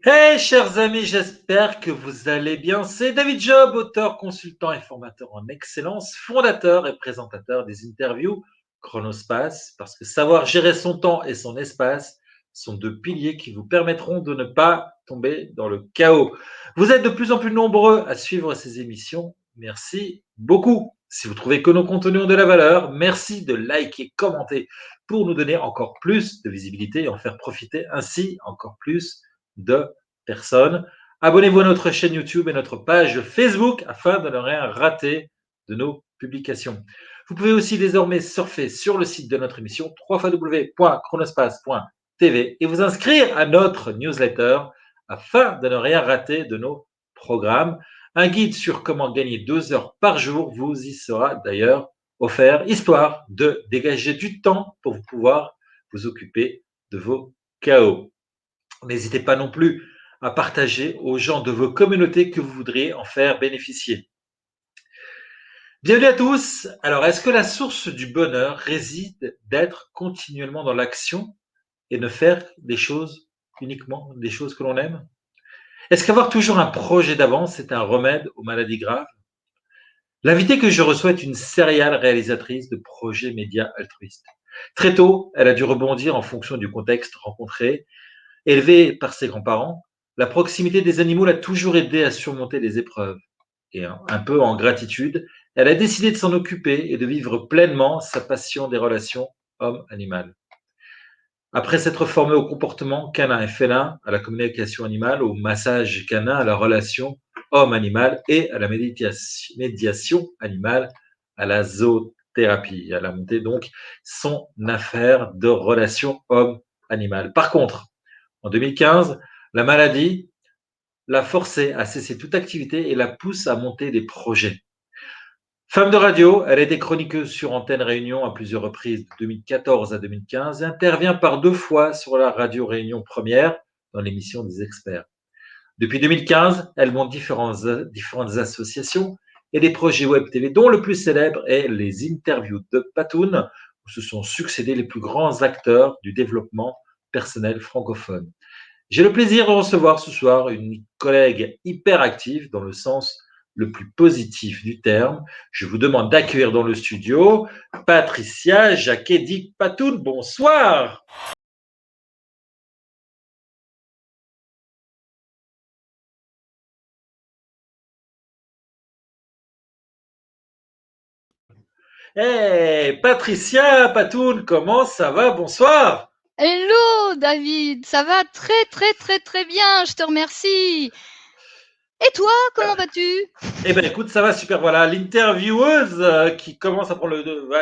Hey, chers amis, j'espère que vous allez bien. C'est David Job, auteur, consultant et formateur en excellence, fondateur et présentateur des interviews Chronospace, parce que savoir gérer son temps et son espace sont deux piliers qui vous permettront de ne pas tomber dans le chaos. Vous êtes de plus en plus nombreux à suivre ces émissions. Merci beaucoup. Si vous trouvez que nos contenus ont de la valeur, merci de liker, commenter pour nous donner encore plus de visibilité et en faire profiter ainsi encore plus de personnes. Abonnez-vous à notre chaîne YouTube et notre page Facebook afin de ne rien rater de nos publications. Vous pouvez aussi désormais surfer sur le site de notre émission www.chronospace.tv et vous inscrire à notre newsletter afin de ne rien rater de nos programmes. Un guide sur comment gagner 2 heures par jour vous y sera d'ailleurs offert, histoire de dégager du temps pour pouvoir vous occuper de vos chaos. N'hésitez pas non plus à partager aux gens de vos communautés que vous voudriez en faire bénéficier. Bienvenue à tous. Alors, est-ce que la source du bonheur réside d'être continuellement dans l'action et ne faire des choses uniquement des choses que l'on aime? Est-ce qu'avoir toujours un projet d'avance est un remède aux maladies graves? L'invitée que je reçois est une serial réalisatrice de projets médias altruistes. Très tôt, elle a dû rebondir en fonction du contexte rencontré. Élevée par ses grands-parents, la proximité des animaux l'a toujours aidée à surmonter les épreuves. Et un peu en gratitude, elle a décidé de s'en occuper et de vivre pleinement sa passion des relations homme-animal. Après s'être formée au comportement canin et félin, à la communication animale, au massage canin, à la relation homme-animal et à la médiation animale, à la zoothérapie. Elle a monté donc son affaire de relation homme-animal. Par contre, en 2015, la maladie l'a forcée à cesser toute activité et la pousse à monter des projets. Femme de radio, elle a été chroniqueuse sur Antenne Réunion à plusieurs reprises de 2014 à 2015 et intervient par 2 fois sur la radio Réunion Première dans l'émission des experts. Depuis 2015, elle monte différentes associations et des projets web TV, dont le plus célèbre est les interviews de Patoun, où se sont succédés les plus grands acteurs du développement personnel francophone. J'ai le plaisir de recevoir ce soir une collègue hyper active dans le sens le plus positif du terme. Je vous demande d'accueillir dans le studio Patricia Jacquet-Patoun. Bonsoir. Hey, Patricia Patoun, comment ça va? Bonsoir. Hello David, ça va très très très très bien, je te remercie. Et toi, comment vas-tu? Eh ben écoute, ça va super. Voilà, l'intervieweuse qui commence à prendre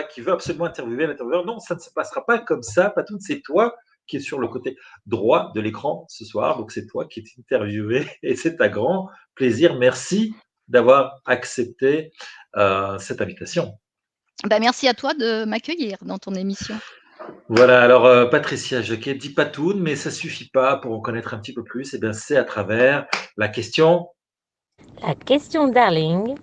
qui veut absolument interviewer l'intervieweur. Non, ça ne se passera pas comme ça. Patoun, c'est toi qui es sur le côté droit de l'écran ce soir. Donc c'est toi qui es interviewé et c'est un grand plaisir. Merci d'avoir accepté cette invitation. Merci à toi de m'accueillir dans ton émission. Voilà, alors Patricia Jacquet dit Patoun, mais ça suffit pas pour en connaître un petit peu plus. Eh bien, c'est à travers la question. La question Darling.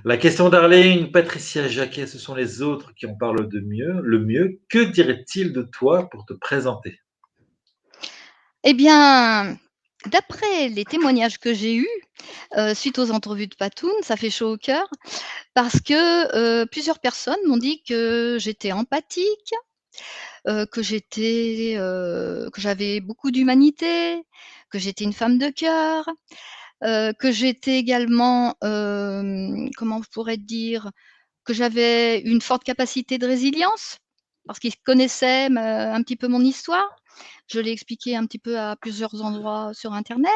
La question Darling, Patricia Jacquet, ce sont les autres qui en parlent le mieux. Que dirait-il de toi pour te présenter? Eh bien, d'après les témoignages que j'ai eus, suite aux entrevues de Patoun, ça fait chaud au cœur parce que, plusieurs personnes m'ont dit que j'étais empathique, que j'avais beaucoup d'humanité, que j'étais une femme de cœur, que j'étais également, comment je pourrais dire? Que j'avais une forte capacité de résilience, parce qu'ils connaissaient un petit peu mon histoire. Je l'ai expliqué un petit peu à plusieurs endroits sur internet.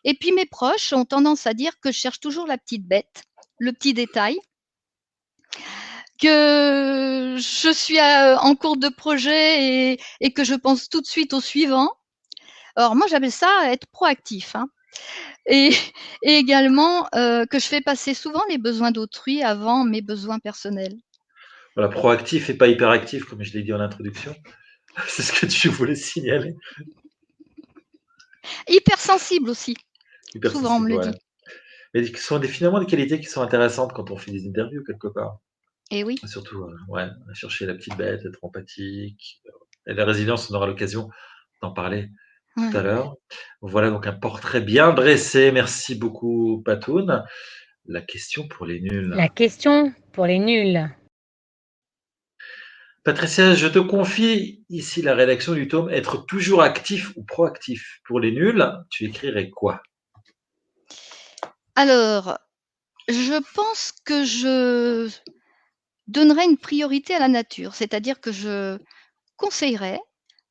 Et puis mes proches ont tendance à dire que je cherche toujours la petite bête, le petit détail, que je suis en cours de projet et que je pense tout de suite au suivant. Alors moi j'appelle ça être proactif, hein. Et, et également que je fais passer souvent les besoins d'autrui avant mes besoins personnels. Voilà, proactif et pas hyperactif, comme je l'ai dit en introduction. C'est ce que tu voulais signaler. Hypersensible aussi, souvent on me Hypersensible, le ouais. dit. Mais qui sont finalement des qualités qui sont intéressantes quand on fait des interviews quelque part. Et oui. Surtout, ouais, chercher la petite bête, être empathique. Et la résilience, on aura l'occasion d'en parler tout Ouais. à l'heure. Voilà donc un portrait bien dressé. Merci beaucoup, Patoun. La question pour les nuls. La question pour les nuls. Patricia, je te confie ici la rédaction du tome Être toujours actif ou proactif. Pour les nuls, tu écrirais quoi? Alors, je pense que je donnerais une priorité à la nature, c'est-à-dire que je conseillerais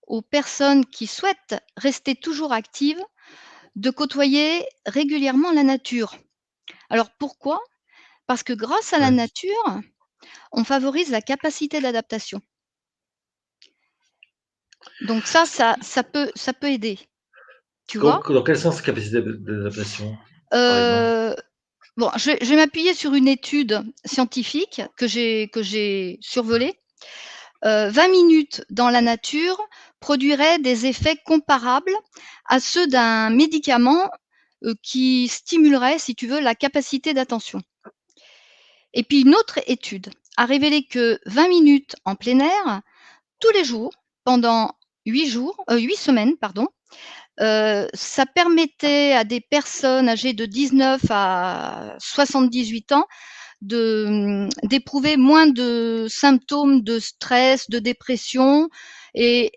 aux personnes qui souhaitent rester toujours actives de côtoyer régulièrement la nature. Alors pourquoi? Parce que grâce à la Ouais. nature, on favorise la capacité d'adaptation. Donc ça peut aider, tu vois? Dans quel sens capacité d'adaptation, par exemple? Heu, bon, je vais m'appuyer sur une étude scientifique que j'ai survolée. 20 minutes dans la nature produiraient des effets comparables à ceux d'un médicament, qui stimulerait, si tu veux, la capacité d'attention. Et puis une autre étude a révélé que 20 minutes en plein air, tous les jours, pendant 8 semaines, pardon, ça permettait à des personnes âgées de 19 à 78 ans d'éprouver moins de symptômes de stress, de dépression et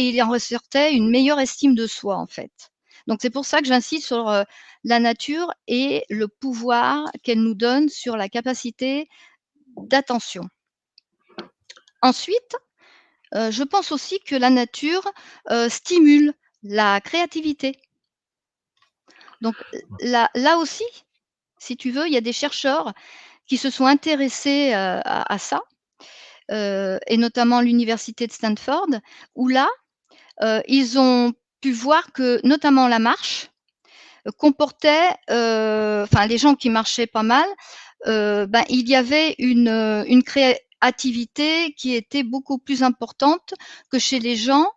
il en ressortait une meilleure estime de soi, en fait. Donc c'est pour ça que j'insiste sur, la nature et le pouvoir qu'elle nous donne sur la capacité d'attention. Ensuite, je pense aussi que la nature, stimule la créativité. Donc là aussi, si tu veux, il y a des chercheurs qui se sont intéressés, à ça, et notamment l'université de Stanford, où là, ils ont pu voir que notamment la marche, comportait, enfin les gens qui marchaient pas mal, ben, il y avait une créativité qui était beaucoup plus importante que chez les gens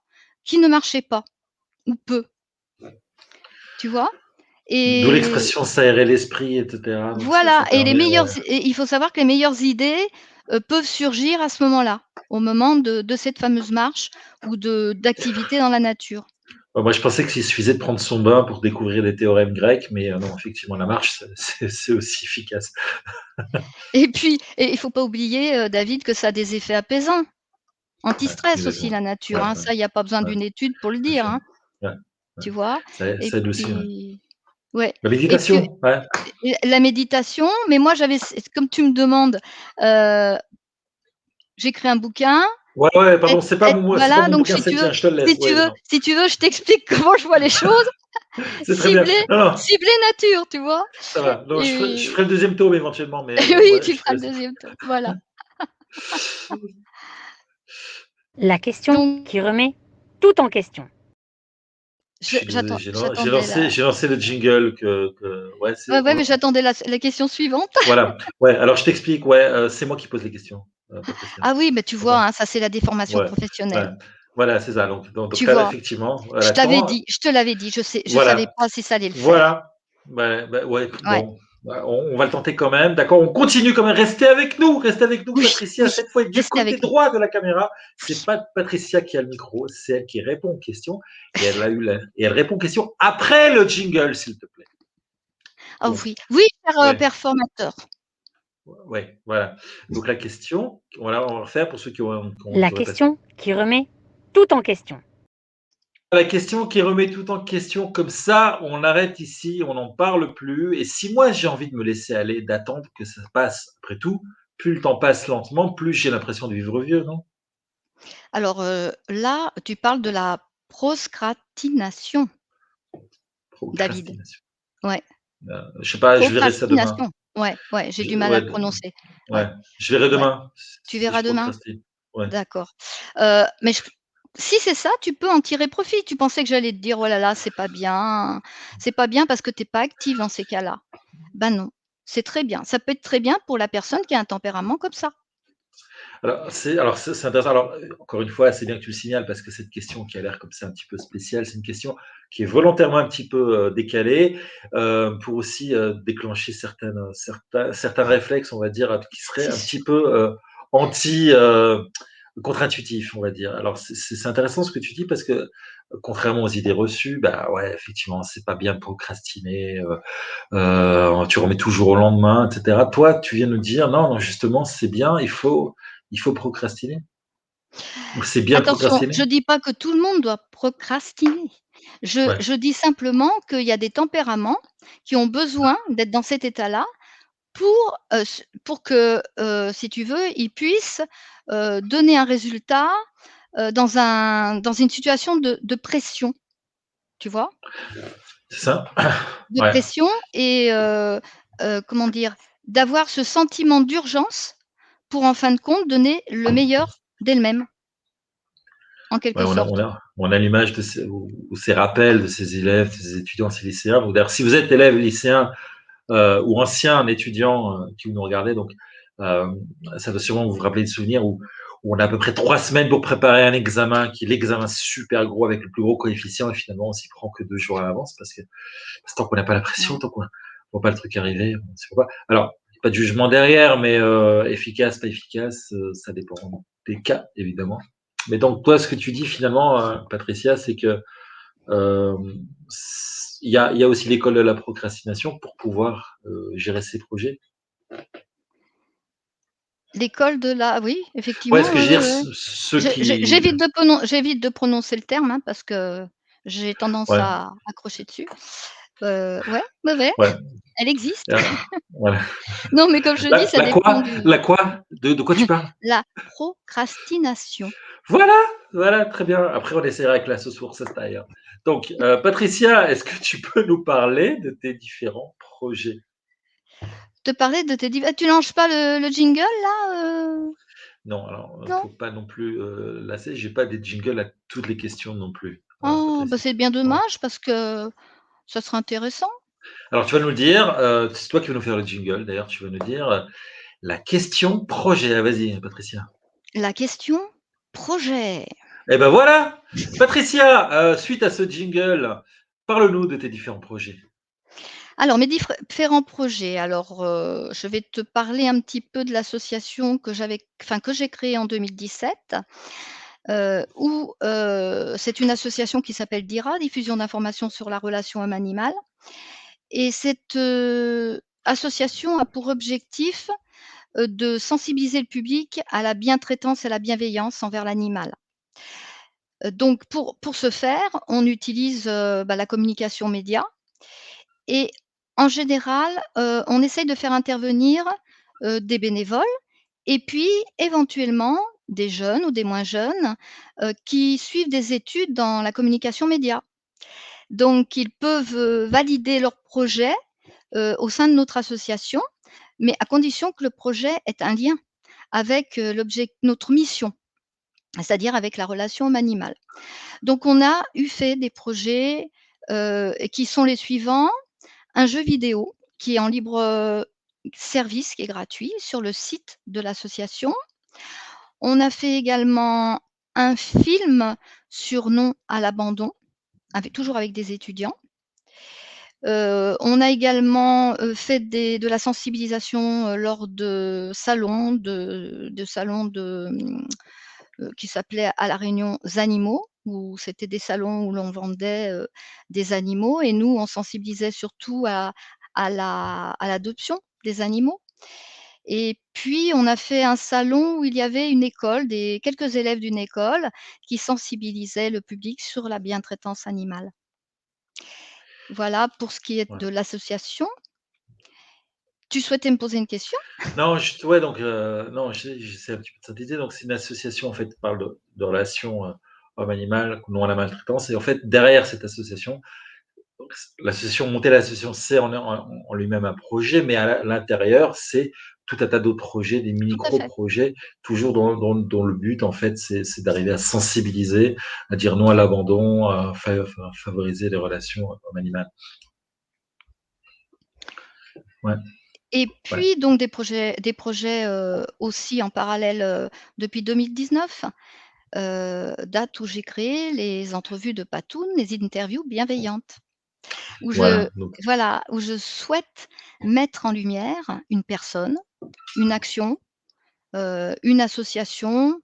qui ne marchaient pas ou peu, tu vois? D'où Et l'expression s'aérer l'esprit, et cetera. Donc ça voilà, et les permet, meilleures ouais. et il faut savoir que les meilleures idées, peuvent surgir à ce moment-là, au moment de cette fameuse marche ou d'activité dans la nature. Bah, moi, je pensais qu'il suffisait de prendre son bain pour découvrir les théorèmes grecs, mais non, effectivement, la marche, c'est aussi efficace. Et puis il faut pas oublier, David, que ça a des effets apaisants, Ouais, anti-stress aussi exactement. la nature, Ouais, hein. ouais, Ça, il y a pas besoin ouais, d'une étude pour le bien dire, sûr. hein, Ouais, ouais. tu vois? Et Ça aide aussi, ouais. puis ouais, La et puis méditation, ouais. la méditation, mais moi j'avais comme tu me demandes, heu, j'écris un bouquin. Ouais, ouais, Et pardon, c'est pas voilà, mon donc bouquin, c'est le tien, je te le si laisse. tu Ouais, veux non, si tu veux, je t'explique comment je vois les choses. c'est très bien. Ciblé Non, non, ciblé nature, tu vois? ça va. Non, je Et ferai le deuxième tome éventuellement, mais oui, ouais, tu je te feras le laisse. deuxième tome, voilà. La question Donc qui remet tout en question. Je suis désolé, j'attendais la j'ai lancé le jingle ouais, ouais, ouais, mais j'attendais la question suivante. voilà. Ouais, alors je t'explique, ouais, c'est moi qui pose les questions, Patricia. Ah oui, mais tu vois, D'accord? hein, ça c'est la déformation Ouais, ouais. professionnelle. Voilà, c'est ça. Donc dans ce Tu cas-là, vois? effectivement, Je voilà, t'avais quand dit, je te l'avais dit, je savais voilà, pas si ça allait le faire. voilà. Ouais, Ouais, bon, bah, on va le tenter quand même, d'accord? On continue quand même. Restez avec nous, oui, Patricia. oui, Cette fois, du restez côté avec nous. droit de la caméra. C'est Oui. pas Patricia qui a le micro, c'est elle qui répond aux questions et elle répond aux questions après le jingle, s'il te plaît. Ah Donc, oui, oui, cher, ouais. performateur. Ouais, voilà. Donc la question, voilà, on va refaire pour ceux La qui auraient pas suivi. question qui remet tout en question. La question qui remet tout en question comme ça, on arrête ici, on n'en parle plus. Et si moi j'ai envie de me laisser aller, d'attendre que ça passe, après tout, plus le temps passe lentement, plus j'ai l'impression de vivre vieux, non? Alors, là, tu parles de la proscratination, David. Procrastination. Ouais, Je sais pas, je verrai ça demain. procrastination. Ouais, ouais, j'ai du mal à Ouais, le prononcer. Ouais, ouais, je verrai ouais. demain Tu si verras je demain? procrastine. Ouais. D'accord. Mais si c'est ça, tu peux en tirer profit. Tu pensais que j'allais te dire: «Oh là là, c'est pas bien parce que tu es pas active dans ces cas-là». Ben non, c'est très bien. Ça peut être très bien pour la personne qui a un tempérament comme ça. C'est intéressant. Alors, encore une fois, c'est bien que tu le signales parce que cette question qui a l'air comme ça un petit peu spéciale, c'est une question qui est volontairement un petit peu décalée pour aussi déclencher certains réflexes, on va dire, qui seraient C'est un sûr. petit peu anti, contre-intuitif, on va dire. Alors c'est intéressant ce que tu dis parce que, contrairement aux idées reçues, bah, ouais, effectivement, c'est pas bien de procrastiner, tu remets toujours au lendemain et cetera. Toi, tu viens nous dire: «Non, non, justement, c'est bien, il faut procrastiner» ou «C'est bien de Attention, procrastiner»? je dis pas que tout le monde doit procrastiner. Je Ouais, je dis simplement qu'il y a des tempéraments qui ont besoin d'être dans cet état-là pour que, si tu veux, ils puissent, donner un résultat, dans une situation de pression, tu vois? c'est ça? De Ouais, pression et comment dire? D'avoir ce sentiment d'urgence pour, en fin de compte, donner le meilleur d'elles-mêmes, en ouais, quelque on a sorte. on a on a l'image de ces ou ces rappels de ces élèves, de ces étudiants, ces lycéens. Donc d'ailleurs, si vous êtes élève, lycéen, ou ancien étudiant, qui nous regardez, donc, hem, ça doit sûrement vous rappeler des souvenirs où on a à peu près 3 semaines pour préparer un examen qui est l'examen super gros avec le plus gros coefficient et finalement on s'y prend que 2 jours à l'avance parce que tant qu'on n'a pas la pression, Ouais. tant qu'on voit pas le truc arriver, on s'y voit pas. Alors, pas de jugement derrière, mais efficace, pas efficace, ça dépend des cas évidemment. Mais donc toi, ce que tu dis finalement, Patricia, c'est que, il y a aussi l'école de la procrastination pour pouvoir, gérer ses projets? L'école de la oui, Ouais, ce effectivement, que ouais, je veux ouais, dire, ouais. ceux qui J'évite de prononcer le terme, hein, parce que j'ai tendance ouais, à accrocher dessus. Ouais, ouais, ouais, ouais, elle existe. voilà. Non, mais comme je dis, ça La dépend quoi? du La quoi? De quoi tu parles? la procrastination. Voilà, voilà, très bien. Après, on essaiera avec la sauce worcestershire. Donc, Patricia, est-ce que tu peux nous parler de tes différents projets? Te parler de tes tu lances pas le jingle là, Non, alors, non? faut pas non plus, lasser, j'ai pas des jingles à toutes les questions non plus, Oh, bah, Patricia. c'est bien Voilà. dommage parce que ça serait intéressant. Alors tu vas nous le dire, c'est toi qui vas nous faire le jingle d'ailleurs, tu vas nous dire, la question projet. Ah vas-y, Patricia. La question projet. Et ben voilà! Patricia, suite à ce jingle, parle-nous de tes différents projets. Alors mes différents projets, alors, je vais te parler un petit peu de l'association que j'ai créée en 2017, où, c'est une association qui s'appelle DIRA, Diffusion d'informations sur la relation homme-animal et cette, association a pour objectif, de sensibiliser le public à la bientraitance et la bienveillance envers l'animal. Donc pour ce faire, on utilise, la communication média et en général, on essaye de faire intervenir, des bénévoles et puis éventuellement des jeunes ou des moins jeunes, qui suivent des études dans la communication média. Donc ils peuvent, valider leur projet, au sein de notre association, mais à condition que le projet ait un lien avec, notre mission, c'est-à-dire avec la relation homme-animal. Donc on a eu fait des projets, qui sont les suivants: un jeu vidéo qui est en libre, service, qui est gratuit sur le site de l'association. On a fait également un film sur «Non à l'abandon», toujours avec des étudiants. On a également, fait de la sensibilisation, lors qui s'appelaient à La Réunion «Zanimaux», où c'était des salons où l'on vendait, des animaux et nous, on sensibilisait surtout à l'adoption des animaux et puis on a fait un salon où il y avait une école, des quelques élèves d'une école qui sensibilisaient le public sur la bientraitance animale. Voilà pour ce qui est Ouais. de l'association. Tu souhaitais me poser une question? Non, juste ouais, donc non, j'essaie un petit peu de synthétiser. Donc c'est une association en fait qui parle de relations, homme-animal, non à la maltraitance et en fait derrière cette association, donc l'association monter l'association, c'est en lui-même un projet, mais à l'intérieur, c'est tout un tas d'autres projets, des Tout à fait. micro-projets, toujours dont le but en fait, c'est d'arriver à sensibiliser, à dire non à l'abandon, à favoriser les relations homme-animal. Ouais, Et ouais. puis donc des projets, aussi en parallèle, depuis 2019, date où j'ai créé les entrevues de Patoun, les interviews bienveillantes, où je Voilà, donc voilà, où je souhaite mettre en lumière une personne, une action, une association,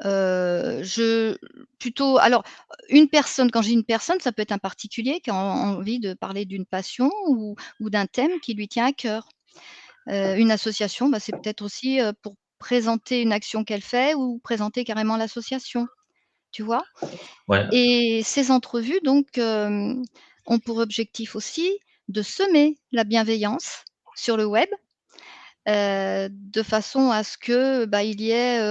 Je plutôt alors, une personne, quand j'ai une personne, ça peut être un particulier qui a envie de parler d'une passion ou d'un thème qui lui tient à cœur. Une association, bah, c'est peut-être aussi, pour présenter une action qu'elle fait ou présenter carrément l'association, tu vois? Ouais. Et ces entrevues donc, ont pour objectif aussi de semer la bienveillance sur le web, de façon à ce que, bah, il y ait,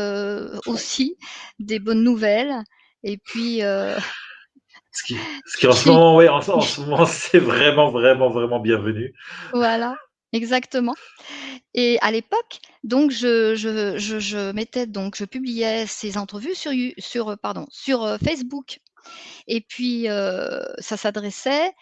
aussi des bonnes nouvelles et puis, Ce qui en ce qui moment, ouais, en ce moment, c'est vraiment, vraiment, vraiment bienvenu. voilà, exactement. Et à l'époque, donc je mettais donc je publiais ces entrevues sur Facebook. Et puis, ça s'adressait,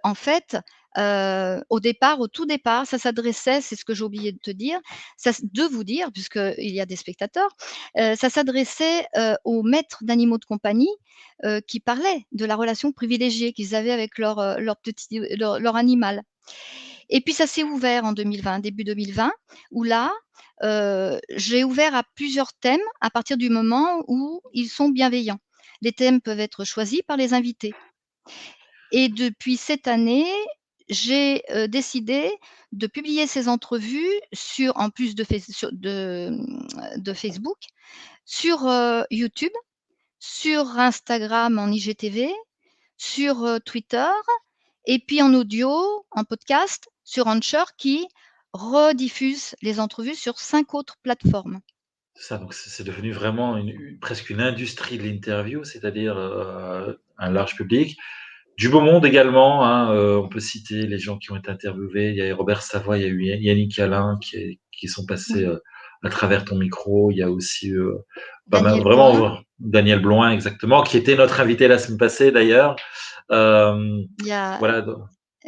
en fait, au tout départ, ça s'adressait, c'est ce que j'ai oublié de te dire, de vous dire, puisqu'il y a des spectateurs, ça s'adressait, aux maîtres d'animaux de compagnie, qui parlaient de la relation privilégiée qu'ils avaient avec leur animal. Et puis ça s'est ouvert en 2020, début 2020, où là, j'ai ouvert à plusieurs thèmes à partir du moment où ils sont bienveillants. Les thèmes peuvent être choisis par les invités. Et depuis cette année, j'ai, décidé de publier ces entrevues en plus de Facebook, sur, YouTube, sur Instagram en IGTV, sur, Twitter et puis en audio, en podcast, sur Anchor qui rediffuse les entrevues sur 5 autres plateformes. Ça, donc c'est devenu vraiment presque une industrie de l'interview, c'est-à-dire un large public. Du beau monde également, hein, on peut citer les gens qui ont été interviewés. Il y a Robert Savoy, il y a eu Yannick Alain qui sont passés Oui, à travers ton micro. Il y a aussi pas mal, Daniel Blouin, vraiment Daniel Bloin, exactement, qui était notre invité la semaine passée d'ailleurs. il y a Voilà,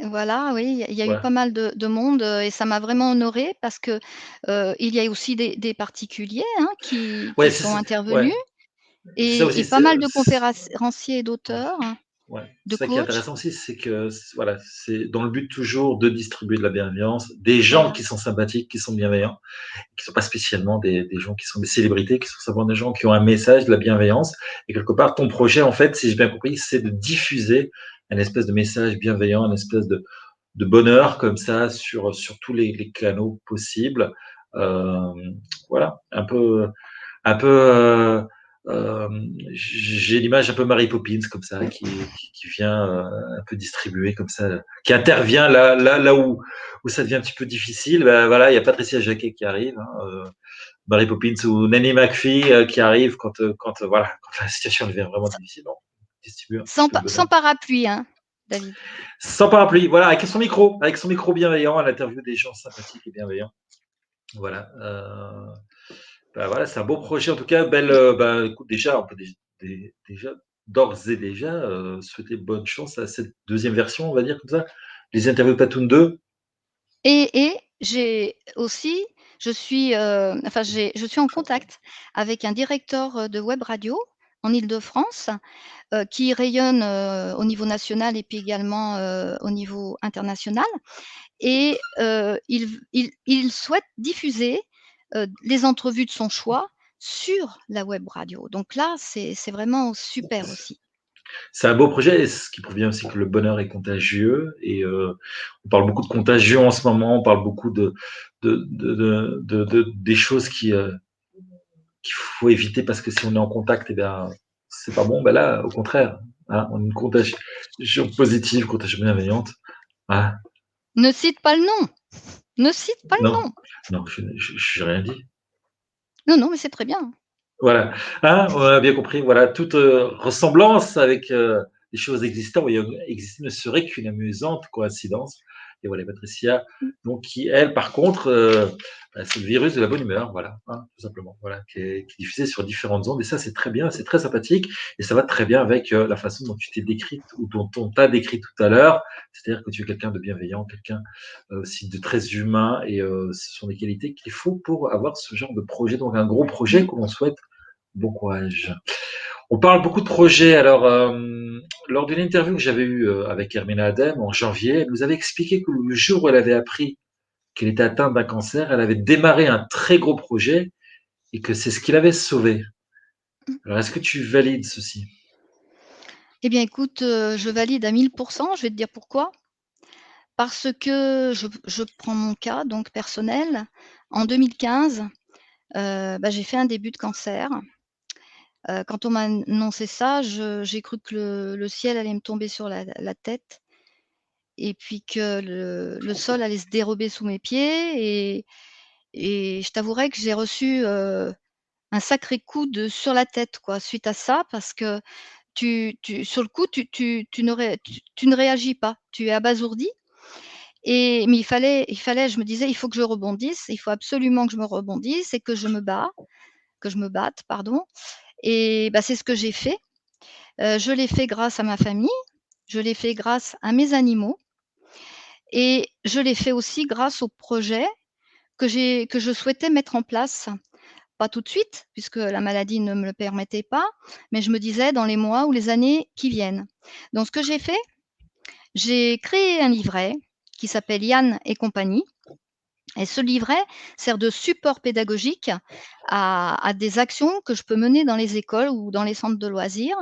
voilà, oui, il y a eu ouais. pas mal de monde, et ça m'a vraiment honorée parce que, il y a aussi des particuliers, hein, qui Ouais, sont ouais, intervenus c'est ça aussi. et pas mal de conférenciers et d'auteurs, hein, Ouais, de c'est ça qui est coachs. intéressant aussi, c'est que voilà, c'est dans le but toujours de distribuer de la bienveillance, des gens Voilà. qui sont sympathiques, qui sont bienveillants, qui sont pas spécialement des gens qui sont des célébrités, qui sont simplement des gens qui ont un message, de la bienveillance. Et quelque part, ton projet, en fait, si j'ai bien compris, c'est de diffuser un espèce de message bienveillant, un espèce de bonheur comme ça sur tous les canaux possibles. Euh, voilà, un peu j'ai l'image un peu Mary Poppins comme ça qui vient un peu distribuer comme ça, qui intervient là où ça devient un petit peu difficile. Ben voilà, il y a Patricia Jacquet qui arrive, hein, Mary Poppins ou Nanny McPhee qui arrive voilà, quand la situation devient vraiment Sans difficile. On distribue un petit peu de sans bonheur. parapluie, hein, David. Sans parapluie, voilà, avec son micro bienveillant, elle interviewe des gens sympathiques et bienveillants. Voilà. Bah, voilà, c'est un beau projet en tout cas. Et Bah, écoute, déjà, on peut déjà, d'ores et déjà, souhaiter bonne chance à cette deuxième version, on va dire comme ça. Les interviews de Platoon 2. et j'ai aussi je suis en contact avec un directeur, de web radio en Île-de-France, qui rayonne, au niveau national et puis également, au niveau international et il souhaite diffuser, les entrevues de son choix sur la web radio. Donc là, c'est vraiment super aussi. C'est un beau projet, et ce qui prouve bien aussi que le bonheur est contagieux. Et on parle beaucoup de contagion en ce moment, on parle beaucoup des choses qu'il faut éviter parce que si on est en contact, eh bien, c'est pas bon. Ben là, au contraire, hein, on a une contagion positive, contagion bienveillante. Ah, Ne cite pas le nom, ne cite pas le non, nom. non, je n'ai rien dit. Non, non, mais c'est très bien. Voilà. Hein, on a bien compris. Voilà, toute ressemblance avec les choses existantes ne serait qu'une amusante coïncidence. Et voilà, Patricia, donc qui, elle, par contre, bah, c'est le virus de la bonne humeur, voilà, hein, tout simplement, voilà, qui est diffusé sur différentes ondes. Et ça, c'est très bien, c'est très sympathique, et ça va très bien avec la façon dont tu t'es décrite ou dont on t'a décrit tout à l'heure. C'est-à-dire que tu es quelqu'un de bienveillant, quelqu'un aussi de très humain, et ce sont des qualités qu'il faut pour avoir ce genre de projet, donc un gros projet Mmh. que l'on souhaite. Bon courage. On parle beaucoup de projets. Alors, lors d'une interview que j'avais eue avec Hermina Adem en janvier, elle nous avait expliqué que le jour où elle avait appris qu'elle était atteinte d'un cancer, elle avait démarré un très gros projet et que c'est ce qui l'avait sauvée. Alors, est-ce que tu valides ceci? Eh bien écoute, je valide à 1000. Je vais te dire pourquoi. Parce que je prends mon cas donc personnel. En 2015, j'ai fait un début de cancer. Quand on m'a annoncé ça, j'ai cru que le ciel allait me tomber sur la tête et puis que le sol allait se dérober sous mes pieds et je t'avouerai que j'ai reçu, un sacré coup de sur la tête quoi, suite à ça parce que tu sur le coup, tu ne réagis pas. Tu es abasourdi mais il fallait je me disais: «Il faut que je rebondisse, il faut absolument que je me rebondisse et que je me batte, pardon» et c'est ce que j'ai fait. Je l'ai fait grâce à ma famille, je l'ai fait grâce à mes animaux et je l'ai fait aussi grâce au projet que je souhaitais mettre en place. Pas tout de suite, puisque la maladie ne me le permettait pas, mais je me disais dans les mois ou les années qui viennent. Donc ce que j'ai fait, j'ai créé un livret qui s'appelle Yann et compagnie et ce livret sert de support pédagogique à des actions que je peux mener dans les écoles ou dans les centres de loisirs,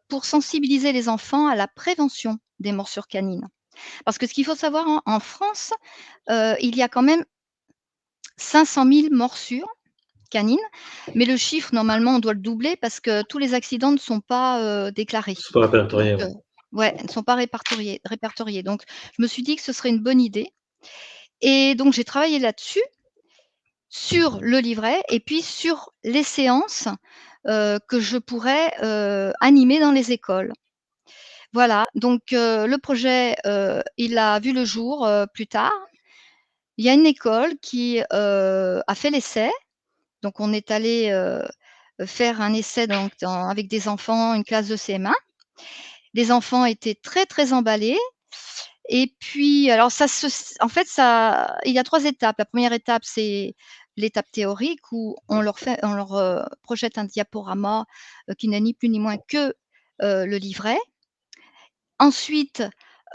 pour sensibiliser les enfants à la prévention des morsures canines. Parce que ce qu'il faut savoir en France, il y a quand même 500 000 morsures canines, mais le chiffre normalement on doit le doubler parce que tous les accidents ne sont pas, déclarés. C'est pas Donc répertorié, ouais. ouais, ne sont pas répertoriés. Donc je me suis dit que ce serait une bonne idée et donc j'ai travaillé là-dessus, sur le livret et puis sur les séances, que je pourrais, animer dans les écoles. Voilà, donc le projet, il a vu le jour, plus tard. Il y a une école qui, a fait l'essai, donc on est allé, faire un essai donc avec des enfants, une classe de CM1. Les enfants étaient très, très emballés et puis alors ça se en fait ça il y a 3 étapes. La première étape, c'est l'étape théorique où on leur, projette un diaporama, qui n'est ni plus ni moins que, le livret. Ensuite,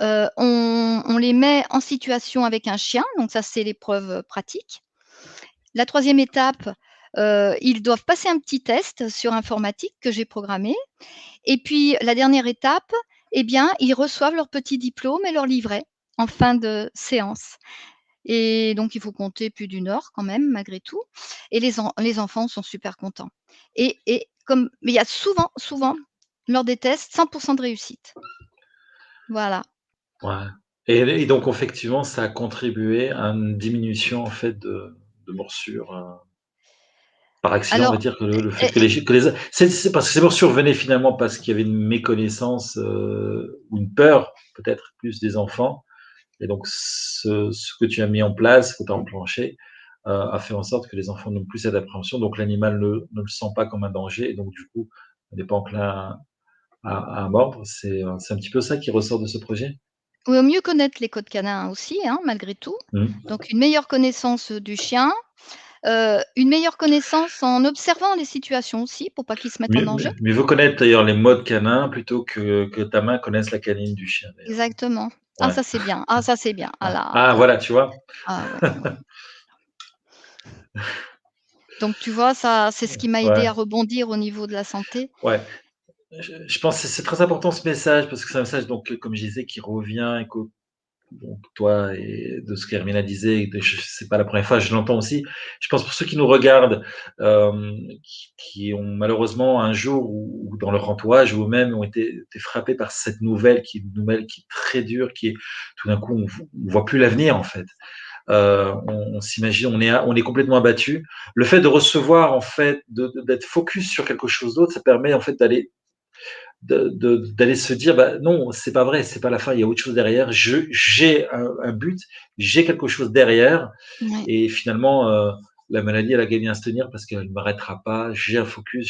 on les met en situation avec un chien, donc ça, c'est l'épreuve, pratique. La troisième étape, ils doivent passer un petit test sur informatique que j'ai programmé et puis la dernière étape, eh bien, ils reçoivent leur petit diplôme et leur livret en fin de séance et donc il faut compter plus d'1 heure quand même malgré tout et les enfants sont super contents et comme mais il y a souvent lors des tests 100 de réussite. Voilà. Ouais et donc effectivement, ça a contribué à une diminution, en fait, de morsures, par accident, on va Alors dire que le fait et que les c'est parce que ces morsures venaient finalement parce qu'il y avait une méconnaissance, ou une peur, peut-être plus des enfants et donc ce que tu as mis en place, que tu as enclenché, a fait en sorte que les enfants n'ont plus cette appréhension, donc l'animal ne le sent pas comme un danger et donc du coup, n'est pas enclin à mordre. C'est un petit peu ça qui ressort de ce projet? oui, mieux connaître les codes canins aussi, hein, malgré tout. Mmh. Donc une meilleure connaissance, du chien, une meilleure connaissance en observant les situations aussi pour pas qu'il se mette en danger. Mieux vaut connaître d'ailleurs les modes canins plutôt que ta main connaisse la canine du chien d'ailleurs. Exactement. Ah Ouais. ça c'est bien, ah ça c'est bien. Ah Ah, là ah là, voilà, tu vois? ah ouais, ouais. Donc tu vois, ça c'est ce qui m'a aidé Ouais, à rebondir au niveau de la santé. ouais. Je pense que c'est très important ce message parce que c'est un message donc comme je disais qui revient et que donc toi et de ce qu'Hermina disait et de c'est pas la première fois, je l'entends aussi. Je pense pour ceux qui nous regardent, qui ont malheureusement un jour ou dans leur entourage ou eux-mêmes ont été frappés par cette nouvelle qui est une nouvelle qui est très dure, qui est tout d'un coup on voit plus l'avenir en fait. On s'imagine, on est complètement abattu. Le fait de recevoir en fait, d'être focus sur quelque chose d'autre, ça permet en fait d'aller se dire bah non, c'est pas vrai, c'est pas la fin, il y a autre chose derrière. J'ai un but, j'ai quelque chose derrière, Ouais, et finalement, la maladie, elle a gagné à se tenir parce qu'elle ne m'arrêtera pas. J'ai un focus,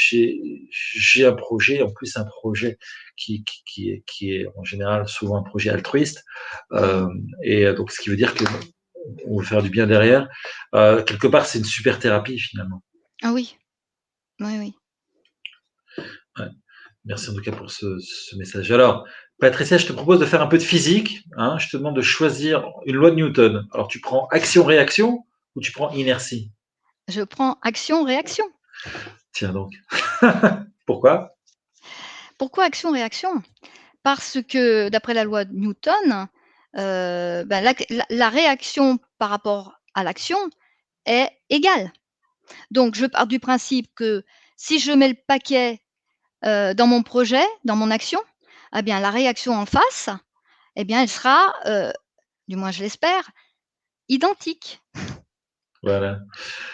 j'ai un projet, en plus un projet qui est en général souvent un projet altruiste, mmh. donc ce qui veut dire que on veut faire du bien derrière. Quelque part, c'est une super thérapie finalement. Ah oui, oui, oui. Ouais. Merci en tout cas pour ce message. Alors, Patricia, je te propose de faire un peu de physique, hein. Je te demande de choisir une loi de Newton. Alors, tu prends action-réaction ou tu prends inertie? Je prends action-réaction. Tiens donc. Pourquoi? Pourquoi action-réaction? Parce que d'après la loi de Newton, bah, la réaction par rapport à l'action est égale. Donc je pars du principe que si je mets le paquet, dans mon projet, dans mon action, eh bien la réaction en face, eh bien elle sera, du moins je l'espère, identique, Voilà.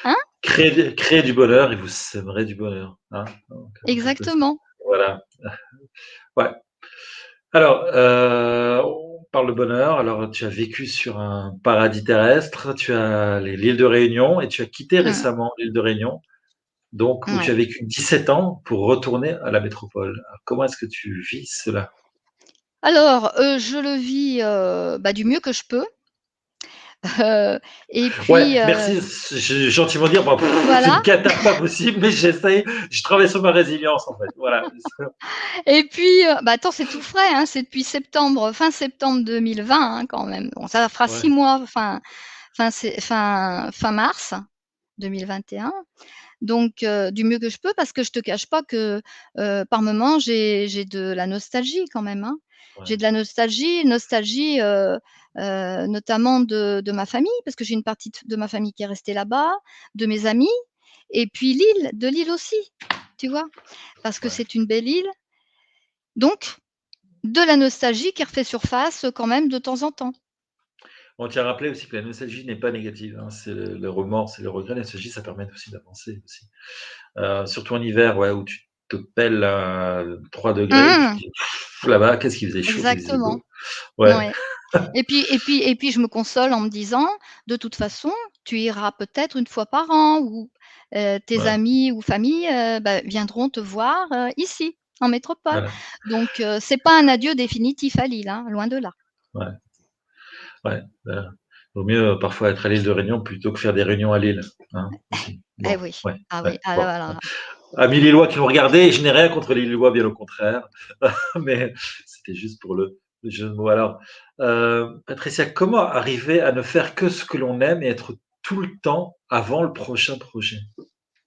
hein? Créez du bonheur et vous sèmerez du bonheur, hein, donc un peu ça. Exactement. Voilà, ouais. Alors, on parle de bonheur. Alors, tu as vécu sur un paradis terrestre, tu as l'île de Réunion et tu as quitté Mmh, récemment l'île de Réunion, donc où tu ouais. as vécu 17 ans pour retourner à la métropole. Alors, comment est-ce que tu vis cela? Alors, je le vis, bah, du mieux que je peux, et Ouais, puis, merci, j'ai gentiment dire, bah, c'est voilà. une cata pas possible, mais j'essaye, je travaille sur ma résilience, en fait, voilà. Et puis, bah, attends, c'est tout frais, hein, c'est depuis septembre, fin septembre 2020, hein, quand même. Bon, ça fera Ouais, 6 mois, fin mars 2021. Donc, du mieux que je peux, parce que je te cache pas que, par moments, j'ai de la nostalgie quand même, hein. J'ai ouais, de la nostalgie, notamment de ma famille, parce que j'ai une partie de ma famille qui est restée là-bas, de mes amis, et puis l'île aussi, tu vois? Parce que ouais. c'est une belle île, donc de la nostalgie qui refait surface, quand même de temps en temps. On tient à rappeler aussi que la nostalgie n'est pas négative, hein, c'est le remords, c'est le regret. La nostalgie, ça permet aussi d'avancer aussi. Surtout en hiver, ouais, où tu te pelles à 3 degrés et tu te Mmh, dis: Pff, là-bas, qu'est-ce qu'il faisait chaud, qu'il faisait exactement, beau. Ouais, ouais. Et puis je me console en me disant: «De toute façon, tu iras peut-être une fois par an, ou tes ouais, amis ou famille, bah, viendront te voir, ici, en métropole». voilà, Donc c'est pas un adieu définitif à Lille, hein, loin de là. ouais, ouais, vaut mieux parfois être à l'île de Réunion plutôt que faire des réunions à Lille, hein, aussi. Eh Bon, oui, ouais, ah ouais, oui, ah là, bon. voilà. Amis lillois qui nous regardaient, et je n'ai rien contre les Lillois, bien au contraire, mais c'était juste pour le jeu de mots. Alors, Patricia, comment arriver à ne faire que ce que l'on aime et être tout le temps avant le prochain projet?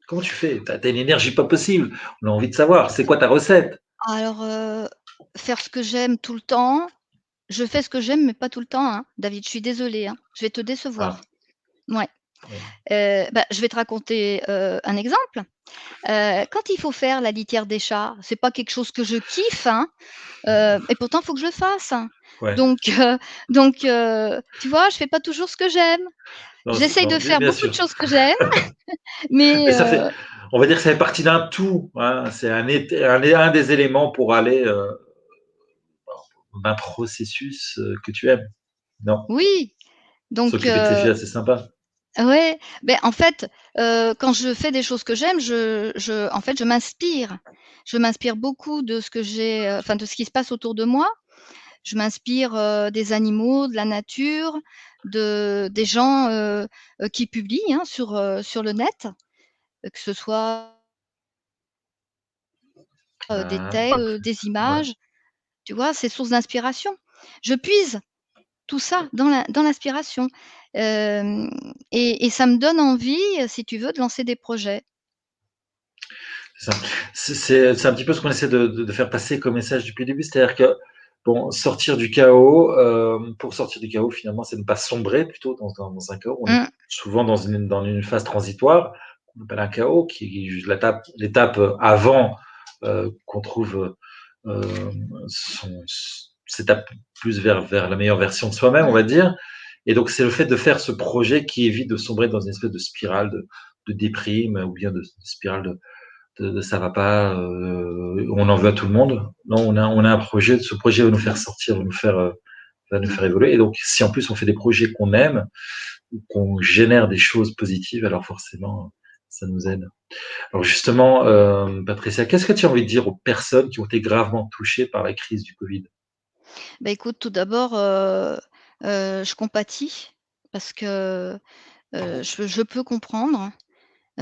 Comment tu fais? Tu as une énergie pas possible. On a envie de savoir, c'est quoi ta recette? Alors, faire ce que j'aime tout le temps, je fais ce que j'aime, mais pas tout le temps, hein, David, je suis désolée, hein, je vais te décevoir. Ah, Ouais, ouais, bah, je vais te raconter, un exemple. Quand il faut faire la litière des chats, c'est pas quelque chose que je kiffe, hein, et pourtant il faut que je le fasse. ouais. Donc tu vois, je fais pas toujours ce que j'aime. Non, J'essaye non, de bien faire bien beaucoup de sûr. choses que j'aime, mais Mais ça fait on va dire que ça fait partie d'un tout, hein. C'est un des éléments pour aller, d'un processus, que tu aimes, non? oui, donc S'occuper de ses filles, c'est sympa. ouais, beh, en fait, quand je fais des choses que j'aime, en fait, je m'inspire. Je m'inspire beaucoup de ce que j'ai, enfin, de ce qui se passe autour de moi. Je m'inspire, des animaux, de la nature, des gens, qui publient, hein, sur le net, que ce soit, des textes, Parfait. des Ouais. images, tu vois? C'est source d'inspiration. Je puise tout ça dans l'inspiration, hem et ça me donne envie, si tu veux, de lancer des projets. C'est ça. C'est un petit peu ce qu'on essaie de faire passer comme message depuis le début. C'est-à-dire que, bon, sortir du chaos, pour sortir du chaos, finalement, c'est ne pas sombrer plutôt dans un chaos. On est Mmh, souvent dans une phase transitoire, qu'on appelle un chaos, qui est juste l'étape avant qu'on trouve son, s'étape plus vers la meilleure version de soi-même, on mmh, va dire. Et donc, c'est le fait de faire ce projet qui évite de sombrer dans une espèce de spirale de déprime ou bien de spirale de ça va pas, on en veut à tout le monde. Non, on a un projet, ce projet va nous faire sortir, va nous mmh. faire évoluer. Et donc, si en plus on fait des projets qu'on aime, ou qu'on génère des choses positives, alors forcément, ça nous aide. Alors justement, Patricia, qu'est-ce que tu as envie de dire aux personnes qui ont été gravement touchées par la crise du Covid? Bah, écoute, tout d'abord, je compatis parce que, je peux comprendre.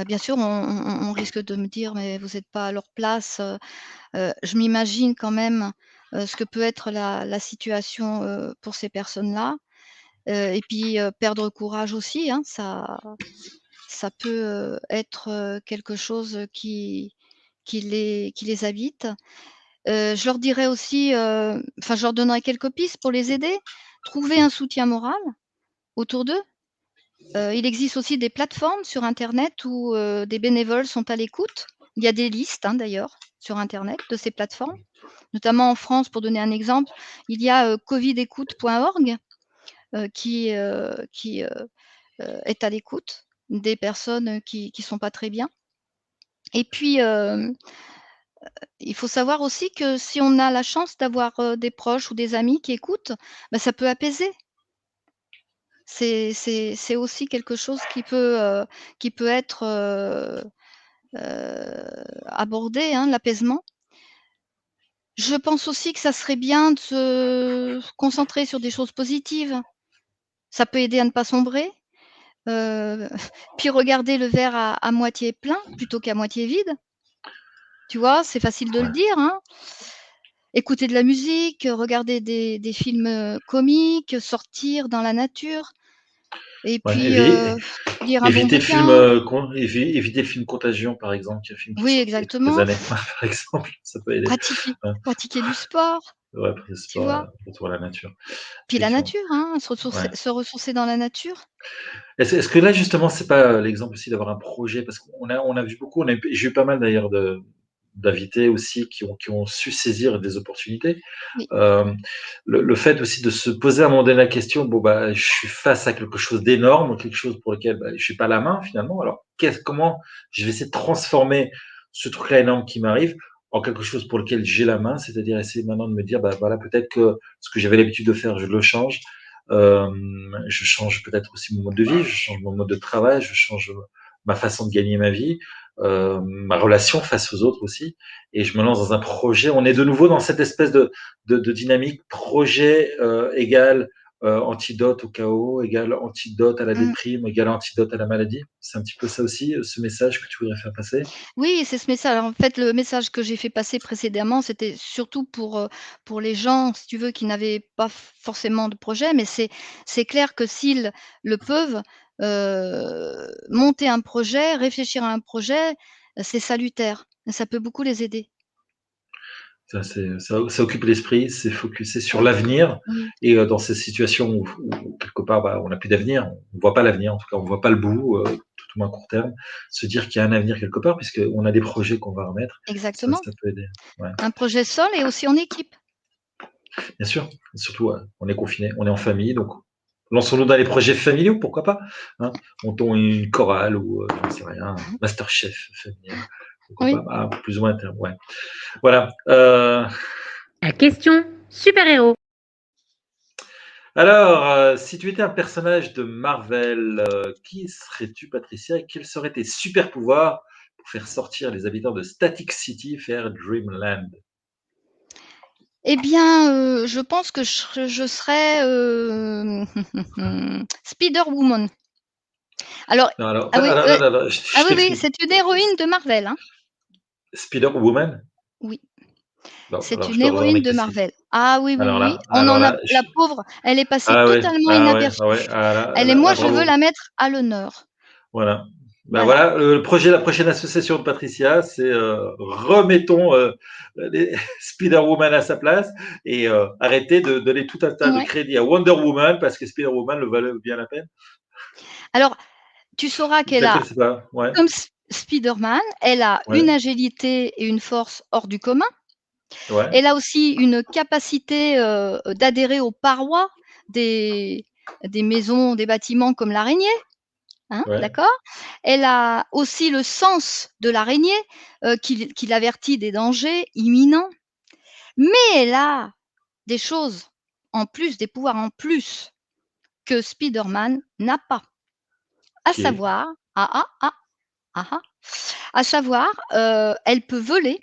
Bien sûr, on risque de me dire: «Mais vous êtes pas à leur place», je m'imagine quand même, ce que peut être la situation, pour ces personnes-là, et puis, perdre courage aussi, hein, ça peut, être, quelque chose, qui les habitent. Je leur dirais aussi, enfin, je leur donnerais quelques pistes pour les aider. Trouver un soutien moral autour d'eux. Il existe aussi des plateformes sur internet où, des bénévoles sont à l'écoute. Il y a des listes, hein, d'ailleurs, sur internet de ces plateformes. Notamment en France, pour donner un exemple, il y a, covidécoute.org, est à l'écoute des personnes, qui sont pas très bien. Et puis, il faut savoir aussi que si on a la chance d'avoir, des proches ou des amis qui écoutent, bah, ça peut apaiser. C'est aussi quelque chose qui peut être, abordé, hein, l'apaisement. Je pense aussi que ça serait bien de se concentrer sur des choses positives. Ça peut aider à ne pas sombrer, heu, puis regarder le verre à moitié plein plutôt qu'à moitié vide. Tu vois? C'est facile de le Ouais. dire, hein. Écouter de la musique, regarder des films, comiques, sortir dans la nature et Ouais, puis, lire un bon éviter le film, bouquin. éviter le film Contagion, par exemple, qui est un film qui est Oui, sorti il y a quelques exactement. années, par exemple, ça peut aider. Ouais, Pratiquer du sport, ouais, après le tu sport, vois? retour à la nature, Puis la effectivement. nature, hein, Ouais. se ressourcer dans la nature. Est-ce que là, justement, c'est pas, l'exemple aussi d'avoir un projet? Parce qu'on a vu beaucoup, j'ai eu pas mal d'ailleurs d'invités aussi qui ont su saisir des opportunités. Oui, Hem, le fait aussi de se poser à un moment donné la question: «Bon, bah, je suis face à quelque chose d'énorme, quelque chose pour lequel, bah, je n'ai pas la main finalement. Alors comment je vais essayer de transformer ce truc-là énorme qui m'arrive en quelque chose pour lequel j'ai la main?» C'est-à-dire essayer maintenant de me dire: «Bah, voilà, peut-être que ce que j'avais l'habitude de faire, je le change». Je change peut-être aussi mon mode de vie, je change mon mode de travail, je change, ma façon de gagner ma vie, ma relation face aux autres aussi, et je me lance dans un projet. On est de nouveau dans cette espèce de dynamique projet, égale, antidote au chaos, égale antidote à la mmh. déprime, égale antidote à la maladie. C'est un petit peu ça aussi, ce message que tu voudrais faire passer? Oui, c'est ce message. En fait, le message que j'ai fait passer précédemment, c'était surtout pour les gens, si tu veux, qui n'avaient pas forcément de projet, mais c'est clair que s'ils le peuvent, monter un projet, réfléchir à un projet, c'est salutaire. Ça peut beaucoup les aider. Ça occupe l'esprit, c'est focusé sur l'avenir, Oui, et dans ces situations où quelque part, bah, on n'a plus d'avenir, on ne voit pas l'avenir, en tout cas, on ne voit pas le bout, tout au moins à court terme, se dire qu'il y a un avenir quelque part puisqu'on a des projets qu'on va remettre, ça exactement. ça peut aider. Ouais, Un projet seul et aussi en équipe. bien sûr, surtout, on est confinés, on est en famille, donc lançons-nous dans les projets familiaux, pourquoi pas, hein? Montons une chorale ou, j'en sais rien, un masterchef familial, pourquoi pas? Oui. Bah, plus ou moins à terme, ouais. Voilà, La question super-héros. alors, si tu étais un personnage de Marvel, qui serais-tu, Patricia, et quels seraient tes super pouvoirs pour faire sortir les habitants de Static City vers Dreamland? Eh bien, je pense que je serais, Spider-Woman. Alors Non, alors, ah oui, alors, ouais, non, non, non, ah je oui, oui, t'explique. c'est une héroïne de Marvel, hein. Spider-Woman? Oui, Bon, c'est alors je une te héroïne remets de précis. Marvel. Ah oui, oui, oui, on Alors en a là, la pauvre, elle est passée ah ouais, totalement ah ouais, ah inaperçue. ouais, ah là, Elle et là, moi, là, je veux bravo. la mettre à l'honneur. Voilà. Bah, Voilà. voilà, le projet, la prochaine association de Patricia, c'est, remettons, les Spider-Woman à sa place, et arrêtez de donner tout un tas de Ouais. crédits à Wonder Woman parce que Spider-Woman le valait bien la peine. Alors, tu sauras Je qu'elle la a, connaissais pas. Ouais, comme Spider-Man, elle a une ouais, agilité et une force hors du commun. ouais, Elle a aussi une capacité, d'adhérer aux parois des des maisons, des bâtiments comme l'araignée, hein, ouais. d'accord? Elle a aussi le sens de l'araignée, qui l'avertit des dangers imminents. Mais elle a des choses en plus, des pouvoirs en plus que Spider-Man n'a pas. À Qui est? savoir ah ah, à savoir, elle peut voler,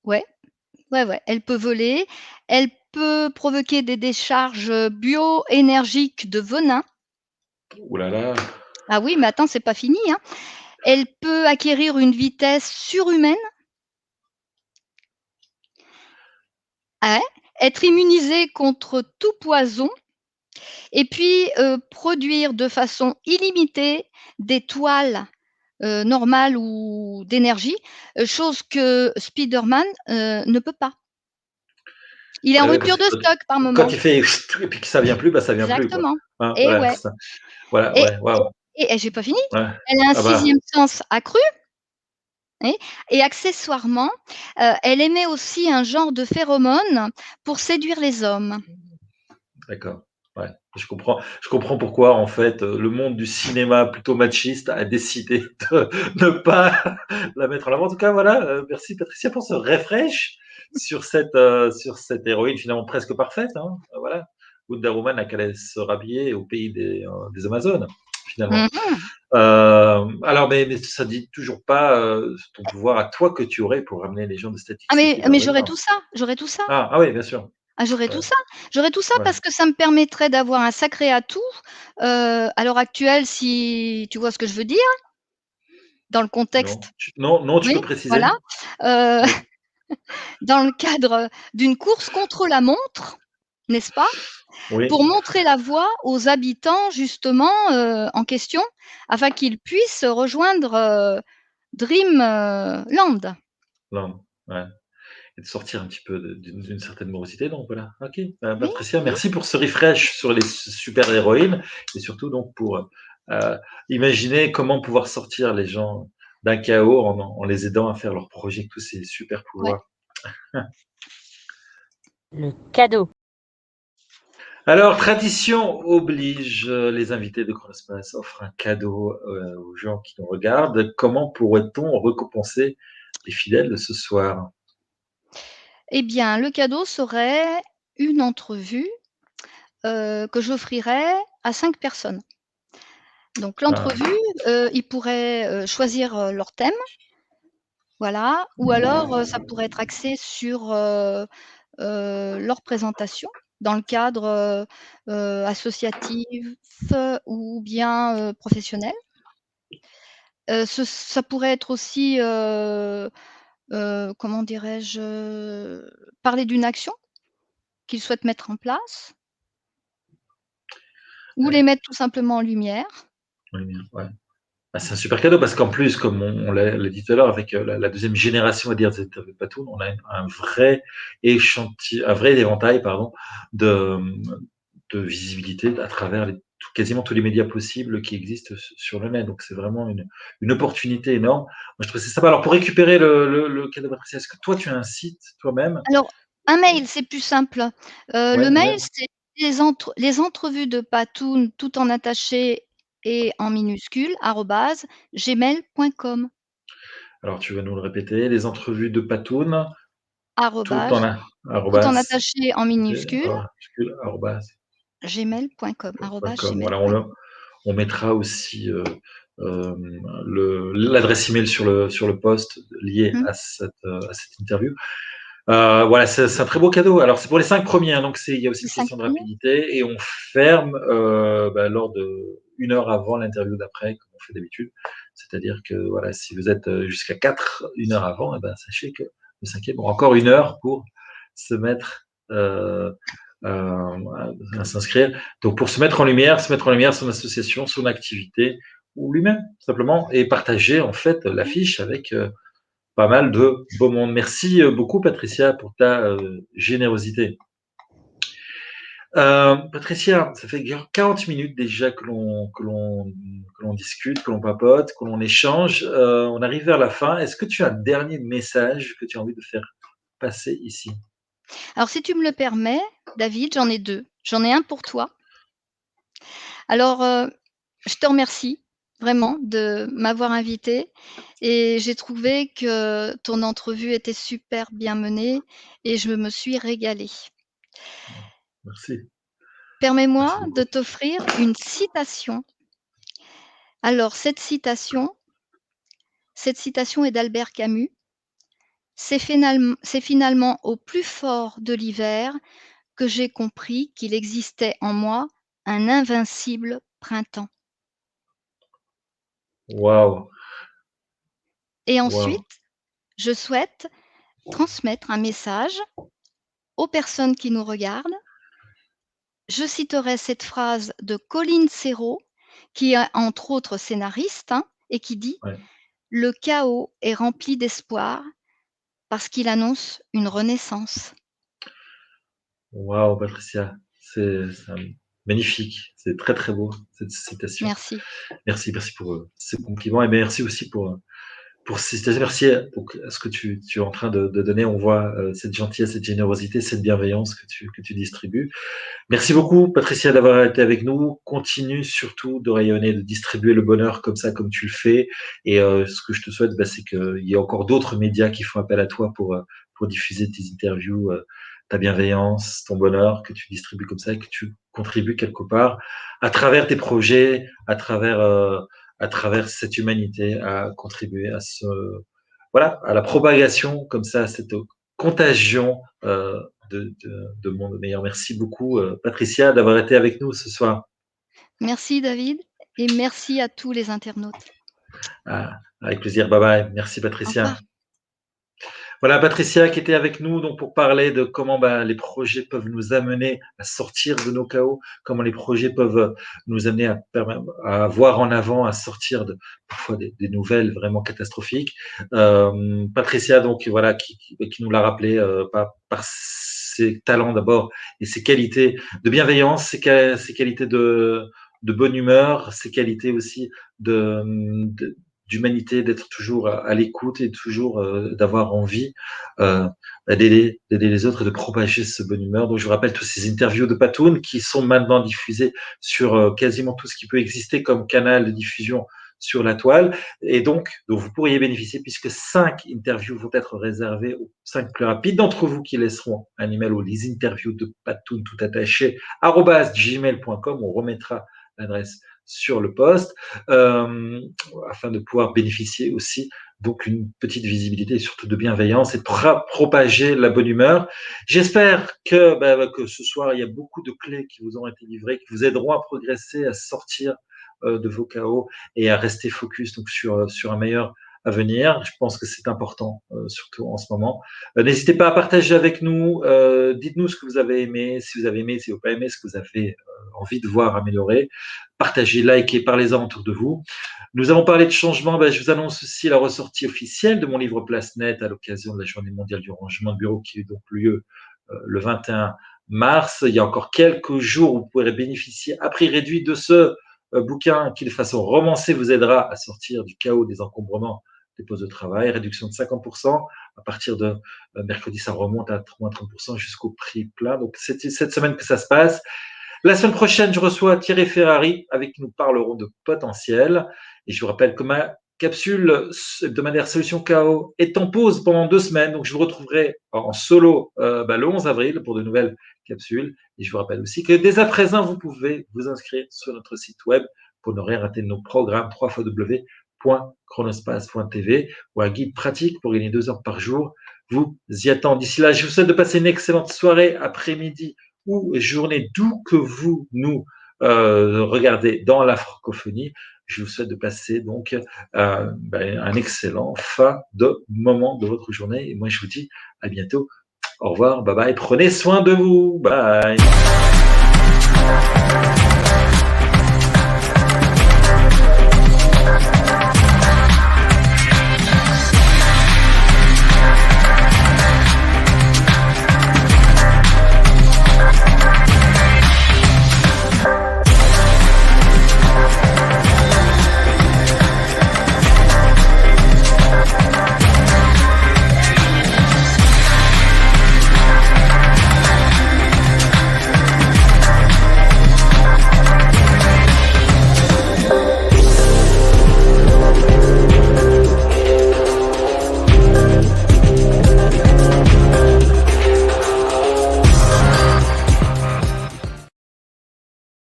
ouais. Ouais, ouais, elle peut voler, elle peut provoquer des décharges, bioénergiques de venin. Ouh là là, Ah oui, mais attends, c'est pas fini, hein. Elle peut acquérir une vitesse surhumaine, ouais, être immunisée contre tout poison et puis, produire de façon illimitée des toiles, normale ou d'énergie, chose que Spider-Man, ne peut pas. Il est en Ah ouais, parce rupture que de stock par quand moment. il fait et puis que ça vient plus, bah, ça vient plus, quoi. Exactement. Hein, Et voilà, ouais. c'est ça. Voilà, Et ouais, waouh, j'ai pas fini. ouais. Elle a un Ah bah, 6e sens accru, oui, et accessoirement, elle émet aussi un genre de phéromone pour séduire les hommes. d'accord, ouais. Je comprends pourquoi, en fait, le monde du cinéma plutôt machiste a décidé de ne pas la mettre en avant. En tout cas, voilà, merci Patricia pour ce refresh sur cette héroïne finalement presque parfaite, hein, voilà. Wonder Woman n'a qu'à aller se rhabiller au pays des Amazones, finalement. Mmh. Alors, mais ça dit toujours pas, ton pouvoir à toi que tu aurais pour ramener les gens de Static Ah City vers mais le j'aurais nord. tout ça, j'aurais tout ça. Ah oui, bien sûr. Ah j'aurais Ouais, tout ça. J'aurais tout ça ouais. parce que ça me permettrait d'avoir un sacré atout, à l'heure actuelle, si tu vois ce que je veux dire? Dans le Non, contexte, non, tu oui, peux préciser? voilà, heu, Oui, dans le cadre d'une course contre la montre, n'est-ce pas? oui, Pour montrer la voie aux habitants justement, en question, afin qu'ils puissent rejoindre, Dreamland. non, ouais, et de sortir un petit peu d'une certaine morosité, donc voilà. OK, Oui, Patricia, oui. merci pour ce refresh sur les super héroïnes et surtout donc pour, imaginer comment pouvoir sortir les gens d'un chaos en les aidant à faire leurs projets avec tous ces super Ouais. pouvoirs. Le cadeau. Alors, tradition oblige, les invités de Chronospace offrent un cadeau, aux gens qui nous regardent. Comment pourrait-on récompenser les fidèles de ce soir? Eh bien, le cadeau serait une entrevue, que j'offrirais à 5 personnes. Donc Ah, l'entrevue, ils pourraient, choisir, leur thème, voilà, ou alors, ça pourrait être axé sur, leur présentation dans le cadre, associatif, ou bien, professionnel. Ça pourrait être aussi, comment dirais-je? Parler d'une action qu'ils souhaitent mettre en place ou les ouais, mettre tout simplement en lumière. oui, bien, ouais. Ah, c'est un super cadeau parce qu'en plus, comme on l'a dit tout à l'heure, avec, la 2e génération, on va dire, de Patoun, on a un vrai éventail, pardon, de, de visibilité à travers quasiment tous les médias possibles qui existent sur le net. Donc c'est vraiment une opportunité énorme. Moi, je trouve que c'est sympa. Alors pour récupérer le cadeau Patricia, est-ce que toi tu as un site toi-même? Alors, un mail, c'est plus simple. Le Ouais, mail, ouais. c'est les entrevues de Patoun, tout en attaché et en minuscule, @gmail.com. Alors tu vas nous le répéter, les entrevues de Patoun, tout en Arrobase, un tout en arrobase, attaché en minuscule, arrobase, gmail.com, .com. Voilà, on mettra aussi l'adresse email sur le post lié Mmh, à cette interview. Voilà, c'est un très beau cadeau. Alors, c'est pour les 5 premiers, hein, donc il y a aussi les une 5 question de premiers? rapidité et on ferme lors de 1 heure avant l'interview d'après, comme on fait d'habitude. C'est-à-dire que voilà, si vous êtes jusqu'à 4, 1 heure avant, eh ben, sachez que le cinquième aura encore 1 heure pour se mettre à s'inscrire. Donc, pour se mettre en lumière son association, son activité ou lui-même, simplement, et partager en fait l'affiche avec pas mal de beau monde. Merci beaucoup, Patricia, pour ta générosité. Patricia, ça fait 40 minutes déjà que l'on discute, que l'on papote, que l'on échange. On arrive vers la fin. Est-ce que tu as un dernier message que tu as envie de faire passer ici? Alors si tu me le permets, David, j'en ai 2. J'en ai un pour toi. Alors, je te remercie vraiment de m'avoir invitée et j'ai trouvé que ton entrevue était super bien menée et je me suis régalée. Merci, Permets-moi merci de beaucoup. t'offrir une citation. Alors cette citation est d'Albert Camus. C'est finalement au plus fort de l'hiver que j'ai compris qu'il existait en moi un invincible printemps. Waouh, Et waouh. ensuite, je souhaite transmettre un message aux personnes qui nous regardent. Je citerai cette phrase de Colin Serrault, qui est entre autres scénariste, hein. et qui dit Ouais. « Le chaos est rempli d'espoir parce qu'il annonce une renaissance. » Waouh, Patricia, c'est magnifique, c'est très très beau cette citation. Merci. Merci pour ce compliment et merci aussi pour ces citation. Merci donc, à ce que tu es en train de donner. On voit cette gentillesse, cette générosité, cette bienveillance que tu distribues. Merci beaucoup, Patricia, d'avoir été avec nous. Continue surtout de rayonner, de distribuer le bonheur comme ça, comme tu le fais. Et ce que je te souhaite, c'est qu'il y ait encore d'autres médias qui font appel à toi pour diffuser tes interviews, ta bienveillance, ton bonheur, que tu distribues comme ça et que tu contribues quelque part à travers tes projets, à travers cette humanité, à contribuer à à la propagation comme ça, à cette contagion de monde meilleur. Merci beaucoup, Patricia, d'avoir été avec nous ce soir. Merci David et merci à tous les internautes. Avec plaisir. Bye bye. Merci, Au Patricia. revoir. Voilà, Patricia qui était avec nous donc pour parler de comment les projets peuvent nous amener à sortir de nos chaos, comment les projets peuvent nous amener à voir en avant, à sortir parfois des nouvelles vraiment catastrophiques. Patricia, donc voilà, qui nous l'a rappelé par ses talents d'abord et ses qualités de bienveillance, ses qualités de bonne humeur, ses qualités aussi d'humanité, d'être toujours à l'écoute et toujours d'avoir envie d'aider les autres et de propager ce bonne humeur. Donc je vous rappelle tous ces interviews de Patoun qui sont maintenant diffusées sur quasiment tout ce qui peut exister comme canal de diffusion sur la toile, et donc vous pourriez bénéficier puisque 5 interviews vont être réservées aux 5 plus rapides d'entre vous qui laisseront un email ou les interviews de Patoun tout attaché @gmail.com. On remettra l'adresse sur le post afin de pouvoir bénéficier aussi donc une petite visibilité et surtout de bienveillance et de propager la bonne humeur. J'espère que ce soir il y a beaucoup de clés qui vous ont été livrées, qui vous aideront à progresser, à sortir de vos chaos et à rester focus donc sur un meilleur avenir. Je pense que c'est important, surtout en ce moment. N'hésitez pas à partager avec nous. Dites-nous ce que vous avez aimé, si vous avez aimé, si vous n'avez pas aimé, ce que vous avez envie de voir améliorer. Partagez, likez, parlez-en autour de vous. Nous avons parlé de changement. Je vous annonce aussi la ressortie officielle de mon livre Place Nette à l'occasion de la Journée mondiale du rangement de bureau qui a donc lieu le 21 mars. Il y a encore quelques jours où vous pourrez bénéficier à prix réduit de ce bouquin qui, de façon romancée, vous aidera à sortir du chaos des encombrements des postes de travail. Réduction de 50%. À partir de mercredi, ça remonte à moins 30% jusqu'au prix plein. Donc, c'est cette semaine que ça se passe. La semaine prochaine, je reçois Thierry Ferrari avec qui nous parlerons de potentiel. Et je vous rappelle que ma capsule hebdomadaire Solution KO est en pause pendant 2 semaines. Donc, je vous retrouverai en solo le 11 avril pour de nouvelles capsules. Et je vous rappelle aussi que dès à présent, vous pouvez vous inscrire sur notre site web pour ne rien rater de nos programmes www.chronospace.tv ou un guide pratique pour gagner 2 heures par jour. Vous y attend. D'ici là, je vous souhaite de passer une excellente soirée, après-midi ou journée, d'où que vous nous regardez dans la francophonie. Je vous souhaite de passer donc un excellent fin de moment de votre journée. Et moi, je vous dis à bientôt. Au revoir, bye bye. Prenez soin de vous. Bye.